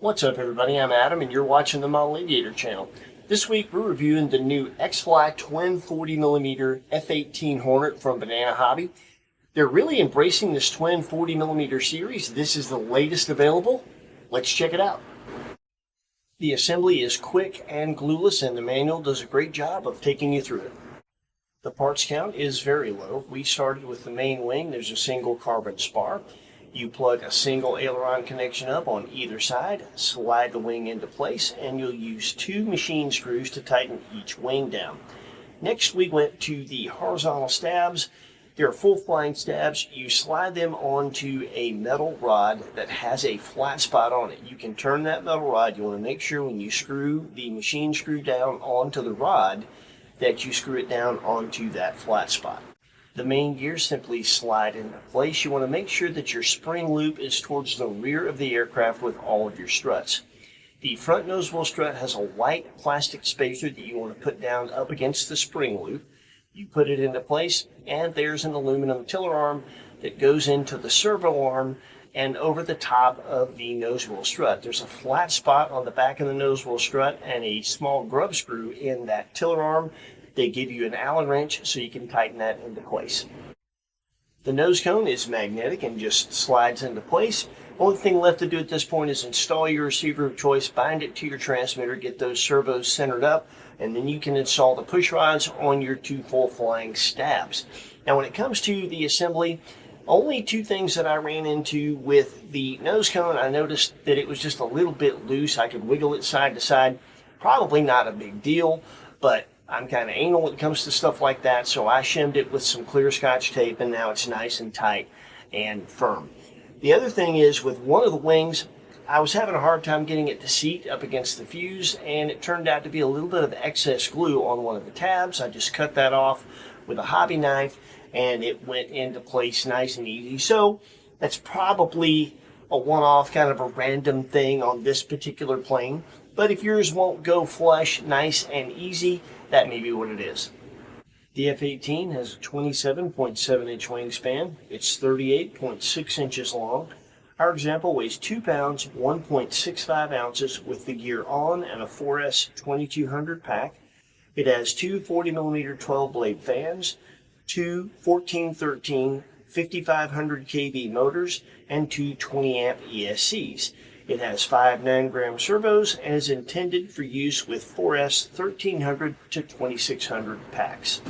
What's up everybody, I'm Adam and you're watching the Model Aviator channel. This week we're reviewing the new XFly twin 40mm F-18 Hornet from Banana Hobby. They're really embracing this twin 40mm series. This is the latest available. Let's check it out. The assembly is quick and glueless and the manual does a great job of taking you through it. The parts count is very low. We started with the main wing. There's a single carbon spar. You plug a single aileron connection up on either side, slide the wing into place, and you'll use 2 machine screws to tighten each wing down. Next, we went to the horizontal stabs. They're full flying stabs. You slide them onto a metal rod that has a flat spot on it. You can turn that metal rod. You want to make sure when you screw the machine screw down onto the rod that you screw it down onto that flat spot. The main gears simply slide into place. You want to make sure that your spring loop is towards the rear of the aircraft with all of your struts. The front nose wheel strut has a white plastic spacer that you want to put down up against the spring loop. You put it into place, and there's an aluminum tiller arm that goes into the servo arm and over the top of the nose wheel strut. There's a flat spot on the back of the nose wheel strut and a small grub screw in that tiller arm. They give you an Allen wrench so you can tighten that into place. The nose cone is magnetic and just slides into place. Only thing left to do at this point is install your receiver of choice, bind it to your transmitter, get those servos centered up, and then you can install the push rods on your 2 full flying stabs. Now when it comes to the assembly, only 2 things that I ran into with the nose cone. I noticed that it was just a little bit loose. I could wiggle it side to side. Probably not a big deal, but I'm kind of anal when it comes to stuff like that, so I shimmed it with some clear Scotch tape, and now it's nice and tight and firm. The other thing is, with one of the wings, I was having a hard time getting it to seat up against the fuse, and it turned out to be a little bit of excess glue on one of the tabs. I just cut that off with a hobby knife, and it went into place nice and easy. So that's probably a one-off, kind of a random thing on this particular plane. But if yours won't go flush, nice and easy, that may be what it is. The F-18 has a 27.7 inch wingspan. It's 38.6 inches long. Our example weighs 2 pounds, 1.65 ounces with the gear on and a 4S 2200 pack. It has 2 40mm 12 blade fans, 2 1413 5500 kV motors, and 2 20 amp ESCs. It has 5 9-gram servos and is intended for use with 4S 1300 to 2600 packs.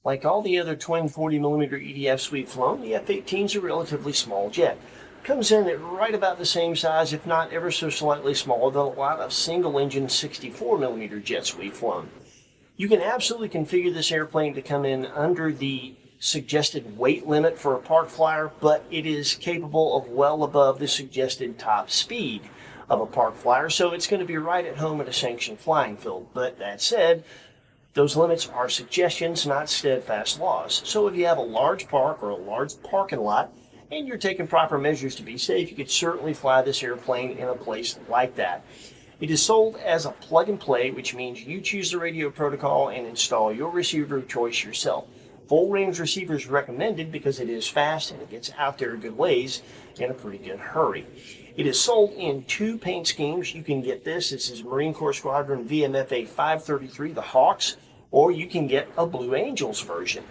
Like all the other twin 40mm EDFs we've flown, the F-18 is a relatively small jet. Comes in at right about the same size, if not ever so slightly smaller than a lot of single-engine 64mm jets we've flown. You can absolutely configure this airplane to come in under the suggested weight limit for a park flyer, but it is capable of well above the suggested top speed of a park flyer, so it's going to be right at home at a sanctioned flying field. But that said, those limits are suggestions, not steadfast laws. So if you have a large park or a large parking lot and you're taking proper measures to be safe, you could certainly fly this airplane in a place like that. It is sold as a plug and play, which means you choose the radio protocol and install your receiver of choice yourself. Full range receiver is recommended because it is fast and it gets out there a good ways in a pretty good hurry. It is sold in 2 paint schemes. You can get this. This is Marine Corps Squadron VMFA 533, the Hawks, or you can get a Blue Angels version.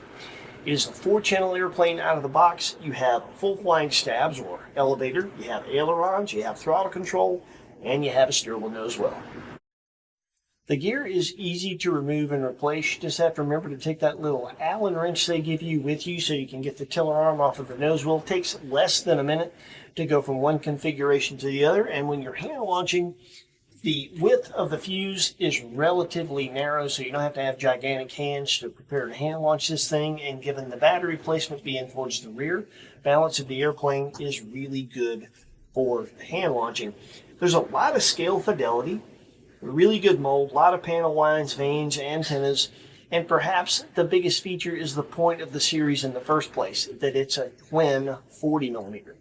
It is a 4-channel airplane out of the box. You have full flying stabs or elevator, you have ailerons, you have throttle control, and you have a steerable nose wheel. The gear is easy to remove and replace. You just have to remember to take that little Allen wrench they give you with you so you can get the tiller arm off of the nose wheel. It takes less than a minute to go from one configuration to the other, and when you're hand launching, the width of the fuse is relatively narrow, so you don't have to have gigantic hands to prepare to hand launch this thing, and given the battery placement being towards the rear, balance of the airplane is really good for hand launching. There's a lot of scale fidelity. Really good mold, a lot of panel lines, vanes, antennas, and perhaps the biggest feature is the point of the series in the first place, that it's a twin 40mm.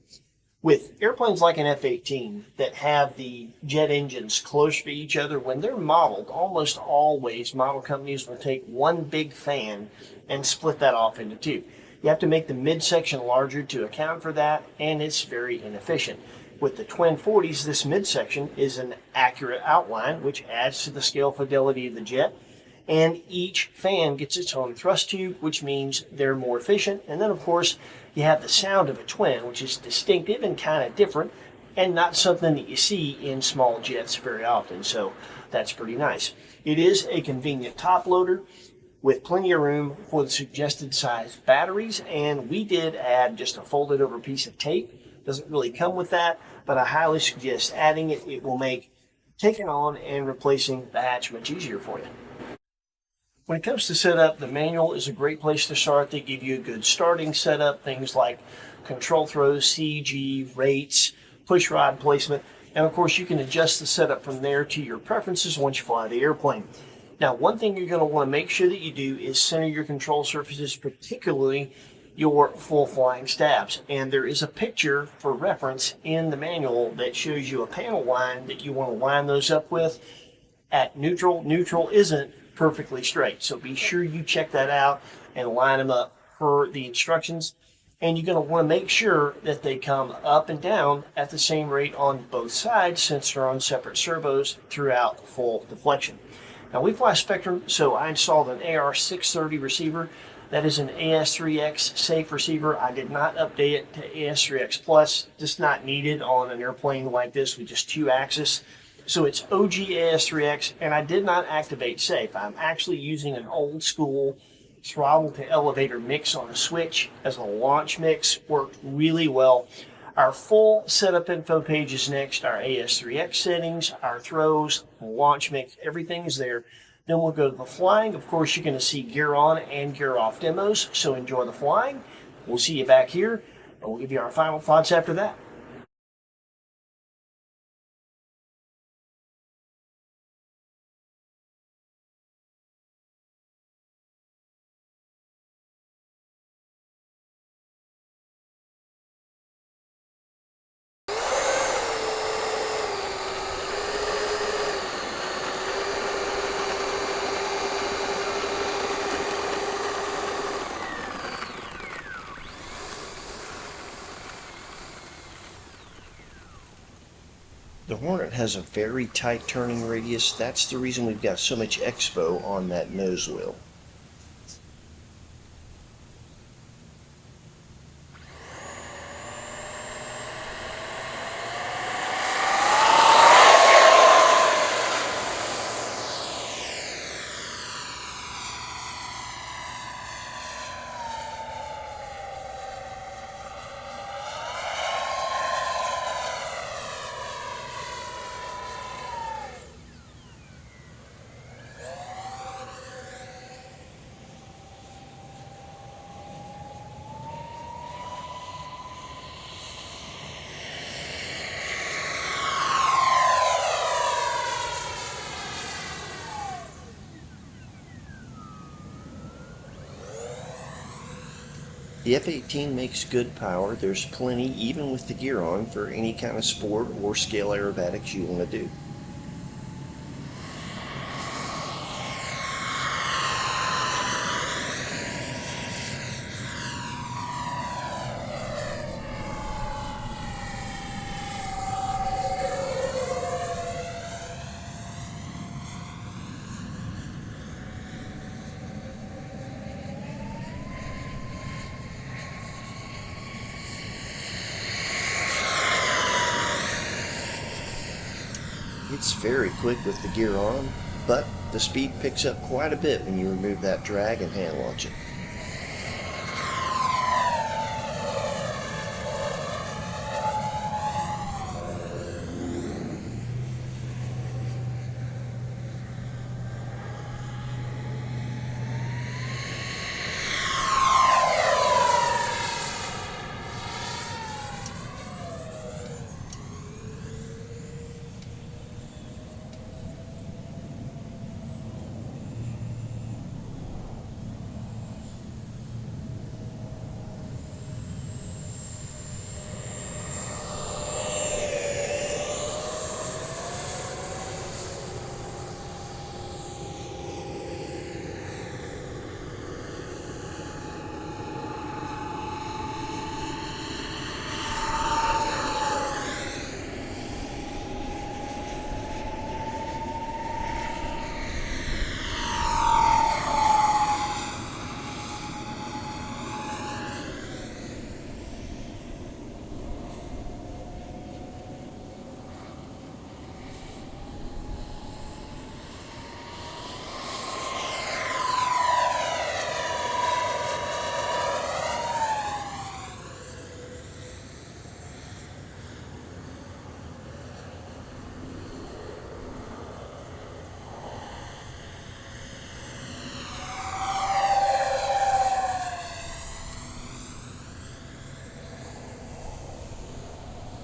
With airplanes like an F-18 that have the jet engines close to each other, when they're modeled, almost always model companies will take one big fan and split that off into 2. You have to make the midsection larger to account for that, and it's very inefficient. With the twin 40s, this midsection is an accurate outline, which adds to the scale fidelity of the jet. And each fan gets its own thrust tube, which means they're more efficient. And then, of course, you have the sound of a twin, which is distinctive and kind of different, and not something that you see in small jets very often. So that's pretty nice. It is a convenient top loader with plenty of room for the suggested size batteries, and we did add just a folded over piece of tape. Doesn't really come with that, but I highly suggest adding it. It will make taking on and replacing the hatch much easier for you. When it comes to setup, the manual is a great place to start. They give you a good starting setup, things like control throws, CG, rates, push rod placement, and of course you can adjust the setup from there to your preferences once you fly the airplane. Now, one thing you're going to want to make sure that you do is center your control surfaces, particularly your full flying stabs. And there is a picture for reference in the manual that shows you a panel line that you want to line those up with at neutral. Neutral isn't perfectly straight, so be sure you check that out and line them up per the instructions. And you're going to want to make sure that they come up and down at the same rate on both sides, since they're on separate servos throughout full deflection. Now, we fly Spectrum, so I installed an AR630 receiver. That is an AS3X safe receiver. I did not update it to AS3X Plus, just not needed on an airplane like this with just 2-axis. So it's OG AS3X, and I did not activate safe. I'm actually using an old school throttle to elevator mix on a switch as a launch mix. Worked really well. Our full setup info page is next. Our AS3X settings, our throws, launch mix, everything is there. Then we'll go to the flying. Of course, you're going to see gear on and gear off demos, so enjoy the flying. We'll see you back here, and we'll give you our final thoughts after that. The Hornet has a very tight turning radius. That's the reason we've got so much expo on that nose wheel. The F-18 makes good power. There's plenty, even with the gear on, for any kind of sport or scale aerobatics you want to do. It's very quick with the gear on, but the speed picks up quite a bit when you remove that drag and hand launch it.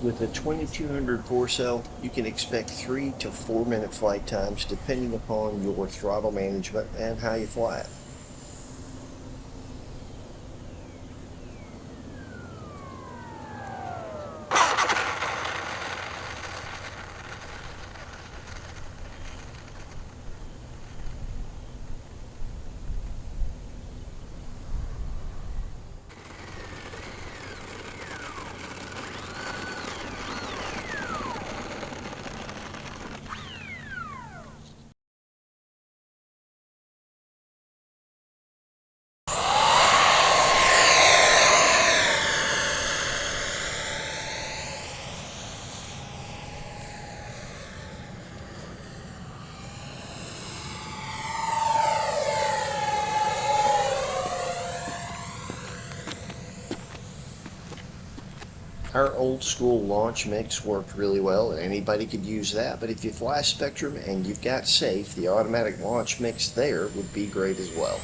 With a 2200 4-cell, you can expect 3 to 4 minute flight times depending upon your throttle management and how you fly it. Our old school launch mix worked really well, and anybody could use that, but if you fly Spectrum and you've got safe, the automatic launch mix there would be great as well.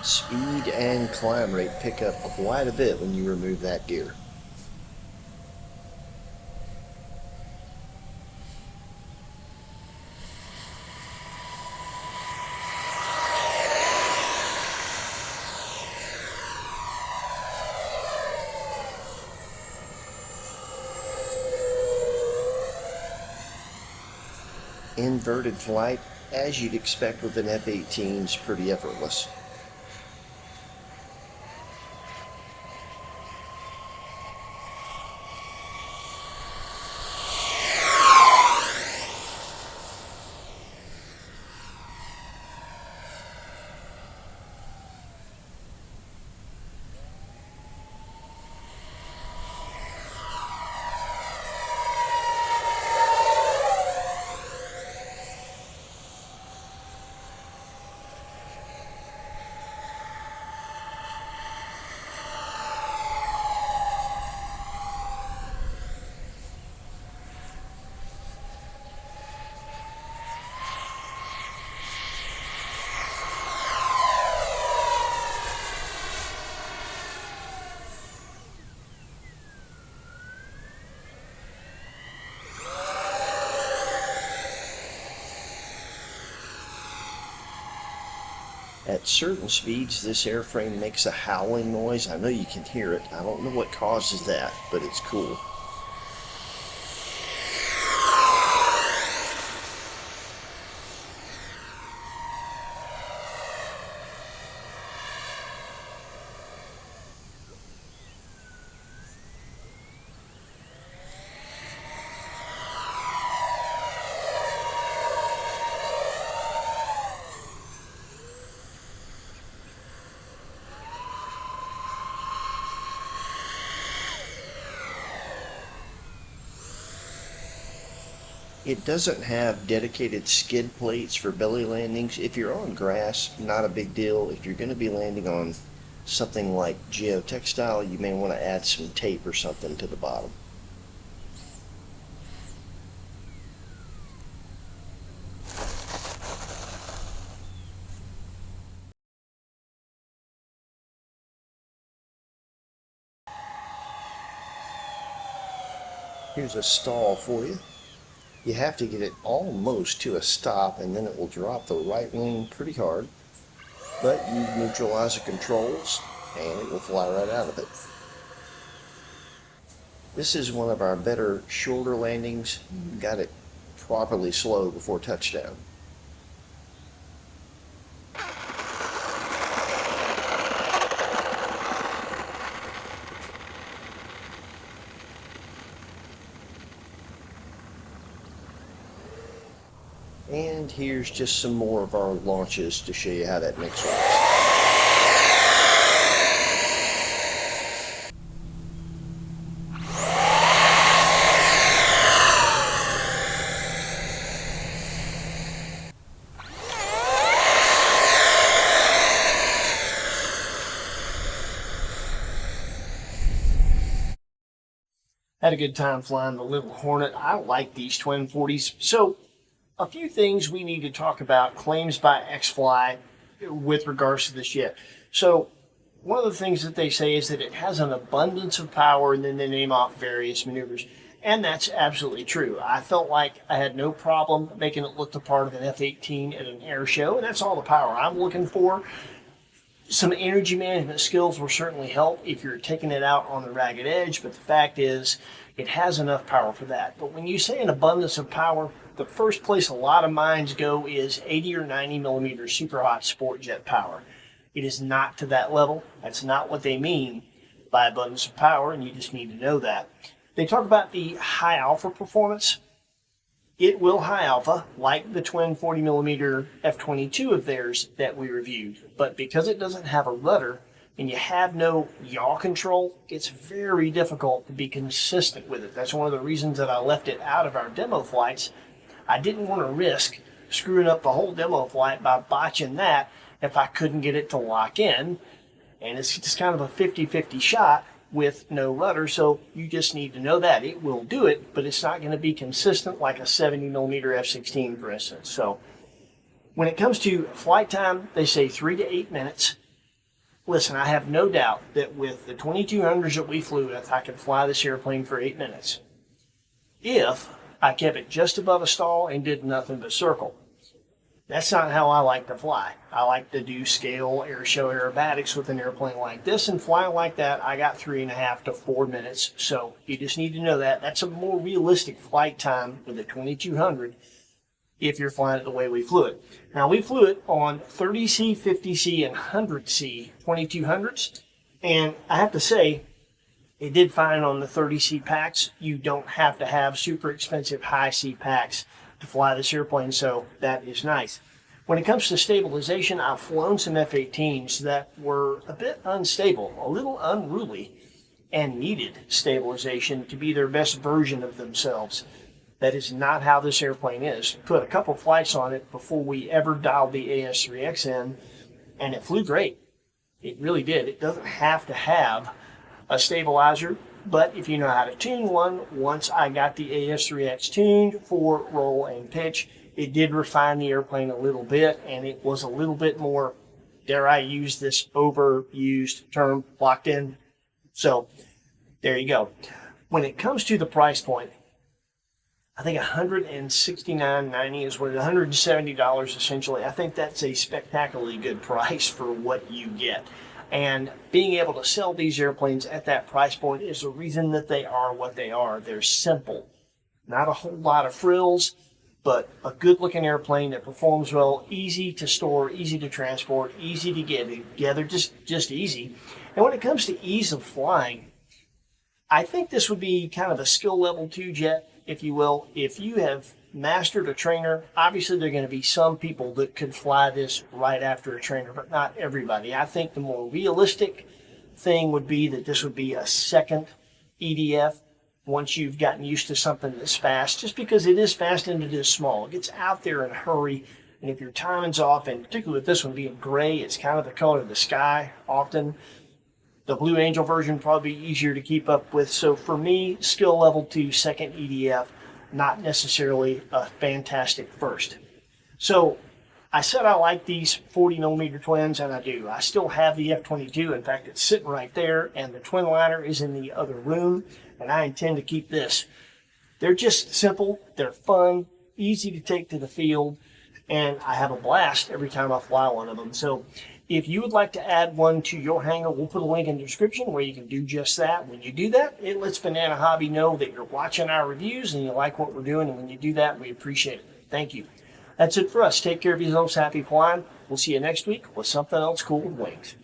Speed and climb rate pick up quite a bit when you remove that gear. Inverted flight, as you'd expect with an F-18, is pretty effortless. At certain speeds, this airframe makes a howling noise. I know you can hear it. I don't know what causes that, but it's cool. It doesn't have dedicated skid plates for belly landings. If you're on grass, not a big deal. If you're going to be landing on something like geotextile, you may want to add some tape or something to the bottom. Here's a stall for you. You have to get it almost to a stop, and then it will drop the right wing pretty hard. But you neutralize the controls, and it will fly right out of it. This is one of our better shoulder landings. Got it properly slow before touchdown. And here's just some more of our launches to show you how that mix works. a good time flying the little Hornet. I like these twin 40s. So a few things we need to talk about, claims by XFly with regards to this jet. So one of the things that they say is that it has an abundance of power, and then they name off various maneuvers. And that's absolutely true. I felt like I had no problem making it look the part of an F-18 at an air show, and that's all the power I'm looking for. Some energy management skills will certainly help if you're taking it out on the ragged edge, but the fact is it has enough power for that. But when you say an abundance of power, the first place a lot of minds go is 80 or 90 millimeter super hot sport jet power. It is not to that level. That's not what they mean by abundance of power, and you just need to know that. They talk about the high alpha performance. It will high alpha, like the twin 40 millimeter F-22 of theirs that we reviewed. But because it doesn't have a rudder and you have no yaw control, it's very difficult to be consistent with it. That's one of the reasons that I left it out of our demo flights. I didn't want to risk screwing up the whole demo flight by botching that if I couldn't get it to lock in. And it's just kind of a 50-50 shot with no rudder, so you just need to know that. It will do it, but it's not going to be consistent like a 70 millimeter F-16, for instance. So when it comes to flight time, they say 3 to 8 minutes. Listen, I have no doubt that with the 2200s that we flew with, I could fly this airplane for 8 minutes if I kept it just above a stall and did nothing but circle. That's not how I like to fly. I like to do scale air show aerobatics with an airplane like this, and flying like that, I got 3.5 to 4 minutes. So you just need to know that. That's a more realistic flight time with the 2200 if you're flying it the way we flew it. Now, we flew it on 30C, 50C, and 100C 2200s, and I have to say, it did fine on the 30C packs. You don't have to have super expensive high C packs to fly this airplane, so that is nice. When it comes to stabilization, I've flown some F-18s that were a bit unstable, a little unruly, and needed stabilization to be their best version of themselves. That is not how this airplane is. Put a couple flights on it before we ever dialed the AS3X in, and it flew great. It really did. It doesn't have to have a stabilizer, but if you know how to tune one, once I got the AS3X tuned for roll and pitch, it did refine the airplane a little bit, and it was a little bit more, dare I use this overused term, locked in. So there you go. When it comes to the price point, I think $169.90 is worth $170 essentially. I think that's a spectacularly good price for what you get. And being able to sell these airplanes at that price point is the reason that they are what they are. They're simple. Not a whole lot of frills, but a good-looking airplane that performs well, easy to store, easy to transport, easy to get together, just easy. And when it comes to ease of flying, I think this would be kind of a skill level 2 jet, if you will. If you have mastered a trainer, obviously there are going to be some people that could fly this right after a trainer, but not everybody. I think the more realistic thing would be that this would be a second EDF once you've gotten used to something that's fast, just because it is fast and it is small. It gets out there in a hurry, and if your timing's off, and particularly with this one being gray, it's kind of the color of the sky often. The Blue Angel version probably be easier to keep up with. So for me, skill level 2, second EDF, not necessarily a fantastic first. So I said I like these 40 millimeter twins, and I do. I still have the F-22. In fact, it's sitting right there, and the twin liner is in the other room, and I intend to keep this. They're just simple, they're fun, easy to take to the field, and I have a blast every time I fly one of them. So if you would like to add one to your hangar, we'll put a link in the description where you can do just that. When you do that, it lets Banana Hobby know that you're watching our reviews and you like what we're doing. And when you do that, we appreciate it. Thank you. That's it for us. Take care of yourselves. Happy flying. We'll see you next week with something else cool with wings.